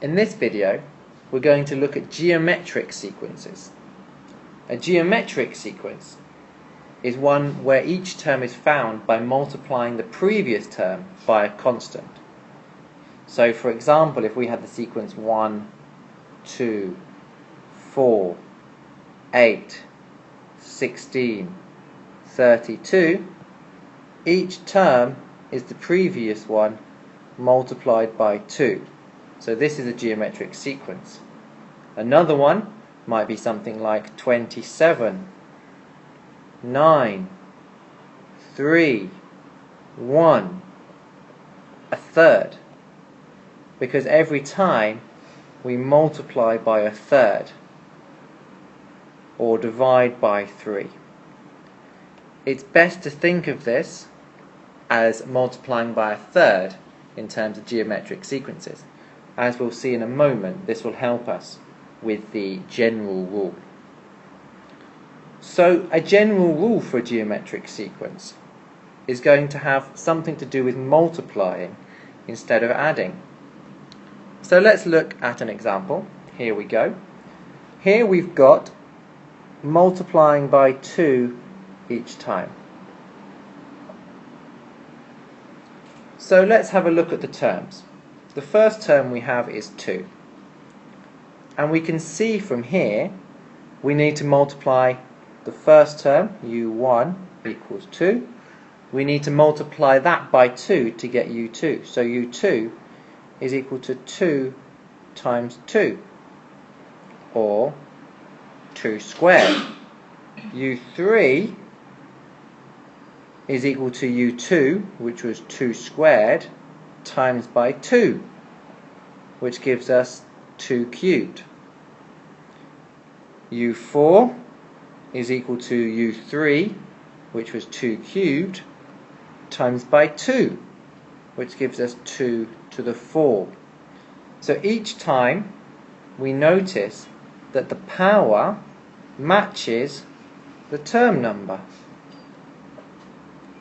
In this video, we're going to look at geometric sequences. A geometric sequence is one where each term is found by multiplying the previous term by a constant. So for example, if we had the sequence 1, 2, 4, 8, 16, 32, each term is the previous one multiplied by 2. So this is a geometric sequence. Another one might be something like 27, 9, 3, 1, a third. Because every time we multiply by a third or divide by 3. It's best to think of this as multiplying by a third in terms of geometric sequences. As we'll see in a moment, this will help us with the general rule. So a general rule for a geometric sequence is going to have something to do with multiplying instead of adding. So let's look at an example. Here we go. Here we've got multiplying by 2 each time. So let's have a look at the terms. The first term we have is 2. And we can see from here we need to multiply the first term, u1 equals 2. We need to multiply that by 2 to get u2. So u2 is equal to 2 times 2, or 2 squared. u3 is equal to u2, which was 2 squared, times by 2, which gives us 2 cubed. u4 is equal to u3, which was 2 cubed, times by 2, which gives us 2 to the 4. So each time we notice that the power matches the term number.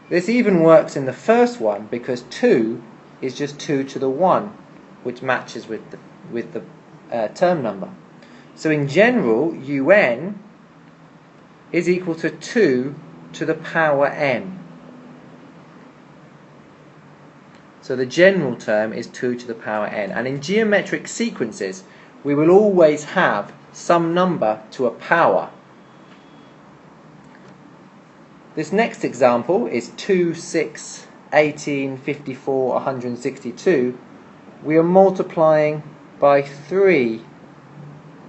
This even works in the first one because 2 is just 2 to the 1, which matches with the term number. So in general, un is equal to 2 to the power n. So the general term is 2 to the power n. And in geometric sequences, we will always have some number to a power. This next example is 2, 6, 18, 54, 162. We are multiplying by 3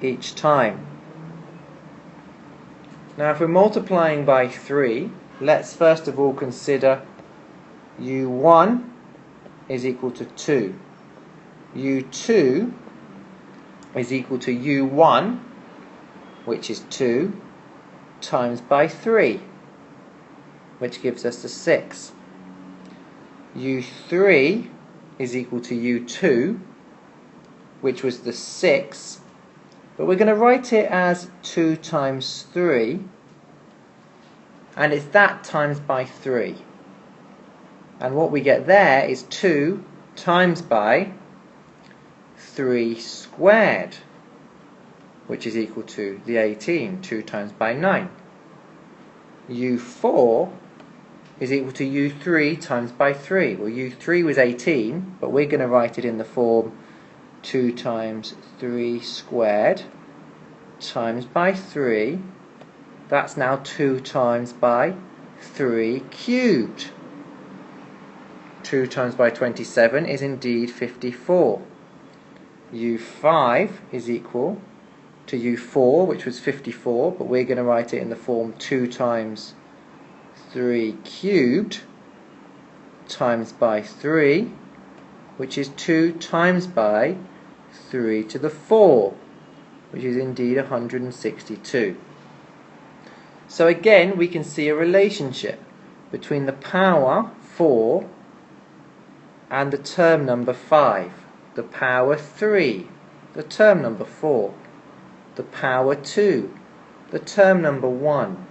each time. Now if we're multiplying by 3, let's first of all consider u1 is equal to 2. u2 is equal to u1, which is 2, times by 3, which gives us the 6. u3 is equal to u2, which was the 6, but we're going to write it as 2 times 3, and it's that times by 3. And what we get there is 2 times by 3 squared, which is equal to the 18, 2 times by 9. u4 is equal to u3 times by 3. Well, u3 was 18, but we're going to write it in the form 2 times 3 squared times by 3. That's now 2 times by 3 cubed. 2 times by 27 is indeed 54. u5 is equal to u4, which was 54, but we're going to write it in the form 2 times 3 cubed times by 3, which is 2 times by 3 to the 4, which is indeed 162. So again, we can see a relationship between the power 4 and the term number 5, the power 3, the term number 4, the power 2, the term number 1,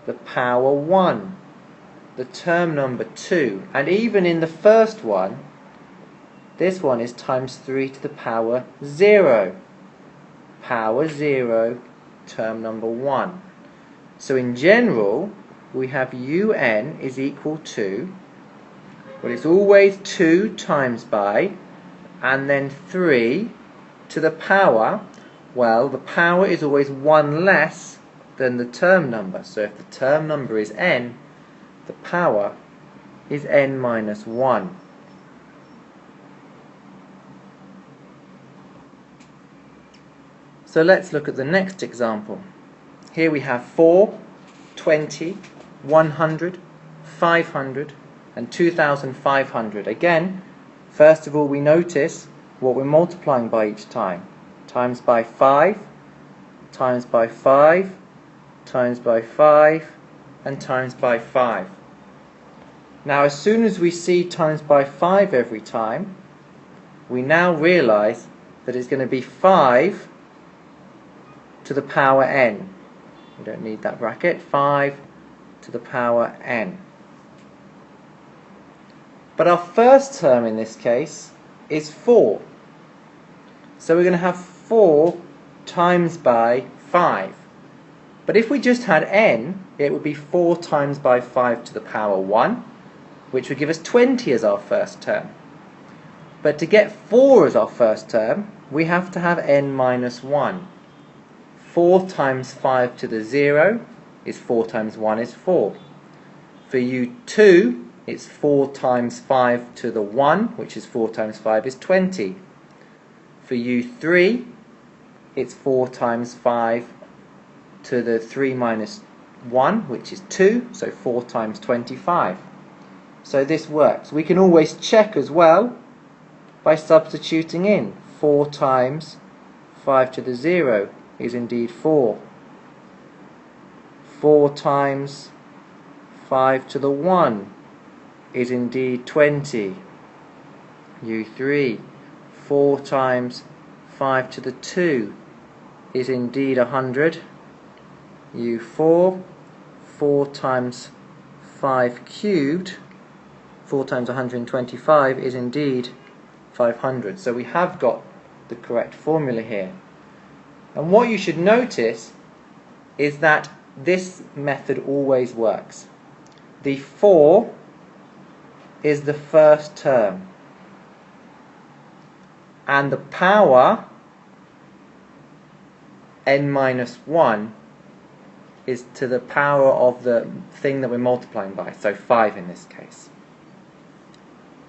the power 1, the term number 2, and even in the first one This one is times 3 to the power 0. Power 0, term number 1. So in general, we have un is equal to, well, it's always 2 times by, and then 3 to the power, well, the power is always 1 less than the term number. So if the term number is n, the power is n minus 1. So let's look at the next example. Here we have 4, 20, 100, 500 and 2,500. Again, first of all, we notice what we're multiplying by each time. Times by 5, times by 5, times by 5 and times by 5. Now as soon as we see times by 5 every time, we now realize that it's going to be 5 to the power n. We don't need that bracket. 5 to the power n. But our first term in this case is 4. So we're going to have 4 times by 5. But if we just had n, it would be 4 times by 5 to the power 1, which would give us 20 as our first term. But to get 4 as our first term, we have to have n minus 1. 4 times 5 to the 0 is 4 times 1 is 4. For u2, it's 4 times 5 to the 1, which is 4 times 5 is 20. For u3, it's 4 times 5 to the 3 minus 1, which is 2, so 4 times 25. So this works. We can always check as well by substituting in. 4 times 5 to the 0 is indeed 4. 4 times 5 to the 1 is indeed 20. u3, 4 times 5 to the 2 is indeed 100. u4, 4 times 5 cubed, 4 times 125 is indeed 500. So we have got the correct formula here. And what you should notice is that this method always works. The 4 is the first term, and the power n minus 1 is to the power of the thing that we're multiplying by, so 5 in this case.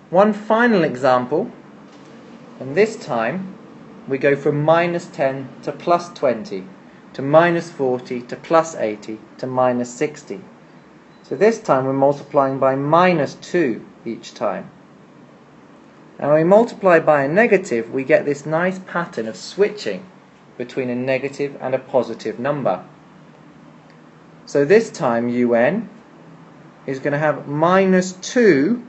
One final example, and this time we go from minus 10 to plus 20, to minus 40 to plus 80 to minus 60. So this time we're multiplying by minus 2 each time. And when we multiply by a negative, we get this nice pattern of switching between a negative and a positive number. So this time un is going to have minus 2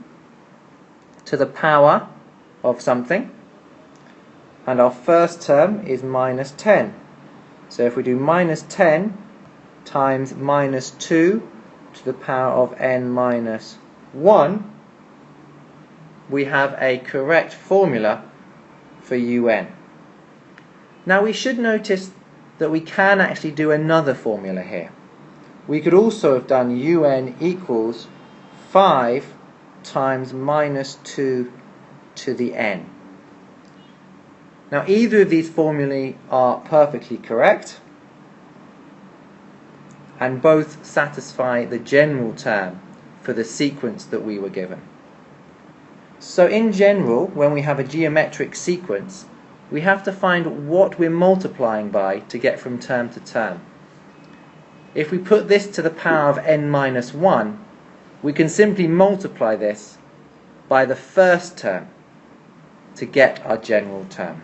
to the power of something, and our first term is minus 10. So if we do minus 10 times minus 2 to the power of n minus 1, we have a correct formula for un. Now we should notice that we can actually do another formula here. We could also have done un equals 5 times minus 2 to the n. Now either of these formulae are perfectly correct, and both satisfy the general term for the sequence that we were given. So in general, when we have a geometric sequence, we have to find what we're multiplying by to get from term to term. If we put this to the power of n minus 1, we can simply multiply this by the first term to get our general term.